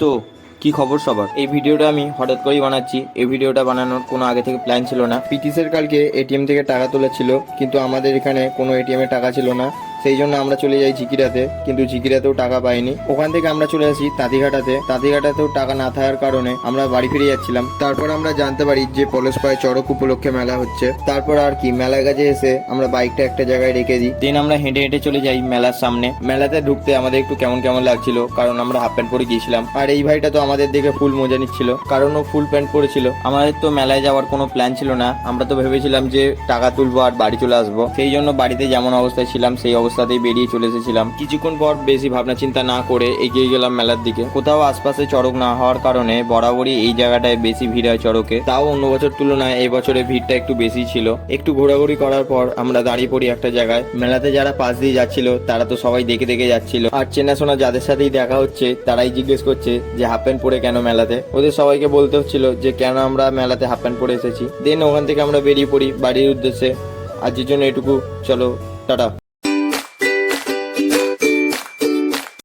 তো কি খবর সবার? এই ভিডিওটা আমি হঠাৎ করেই বানাচ্ছি। এই ভিডিওটা বানানোর কোনো আগে থেকে প্ল্যান ছিল না। পিটিসের কালকে এটিএম থেকে টাকা তোলা ছিল, কিন্তু আমাদের এখানে কোনো এটিএমে টাকা ছিল না। সেই জন্য আমরা চলে যাই ঝিকিরাতে, কিন্তু ঝিকিরাতেও টাকা পাইনি। ওখান থেকে আমরা চলে আসি তাঁতিঘাটাতে। তাঁতিঘাটাতেও টাকা না থাকার কারণে আমরা বাড়ি ফিরে যাচ্ছিলাম। তারপর আমরা জানতে পারি যে পলাশপাড়ায় চড়ক উপলক্ষে মেলা হচ্ছে। তারপর আর কি, মেলার কাছে এসে আমরা বাইকটা একটা জায়গায় রেখে দিই। দেন আমরা হেঁটে হেঁটে চলে যাই মেলার সামনে। মেলাতে ঢুকতে আমাদের একটু কেমন কেমন লাগছিল, কারণ আমরা হাফ প্যান্ট পরে গিয়েছিলাম। আর এই ভাইটা তো আমাদের দেখে ফুল মজা নিচ্ছিল, কারণ ও ফুল প্যান্ট পরেছিল। আমাদের তো মেলায় যাওয়ার কোনো প্ল্যান ছিল না। আমরা তো ভেবেছিলাম যে টাকা তুলবো আর বাড়ি চলে আসবো। সেই জন্য বাড়িতে যেমন অবস্থায় ছিলাম সেই অবস্থাতেই বেরিয়ে চলে এসেছিলাম। কিছুক্ষণ পর বেশি ভাবনা চিন্তা না করে এগিয়ে গেলাম মেলার দিকে। কোথাও আশপাশে চড়ক না হওয়ার কারণে বরাবরই এই জায়গাটায় বেশি ভিড় হয় চড়কে। তাও অন্য বছর তুলনায় এই বছরে ভিড়টা একটু বেশি ছিল। একটু ঘোরাঘুরি করার পর আমরা দাঁড়িয়ে পড়ি একটা জায়গায়। মেলাতে যারা পাশ দিয়ে যাচ্ছিল তারা তো সবাই দেখে দেখে যাচ্ছিল, আর চেনাশোনা যাদের সাথেই দেখা হচ্ছে তারাই জিজ্ঞেস করছে যে হাফ প্যান্ট পরে কেন মেলাতে। ওদের সবাইকে বলতে হচ্ছিল যে কেন আমরা মেলাতে হাফ প্যান্ট পরে এসেছি। দেন ওখান থেকে আমরা বেরিয়ে পড়ি বাড়ির উদ্দেশ্যে। আজকের জন্য এটুকু, চলো টাটা।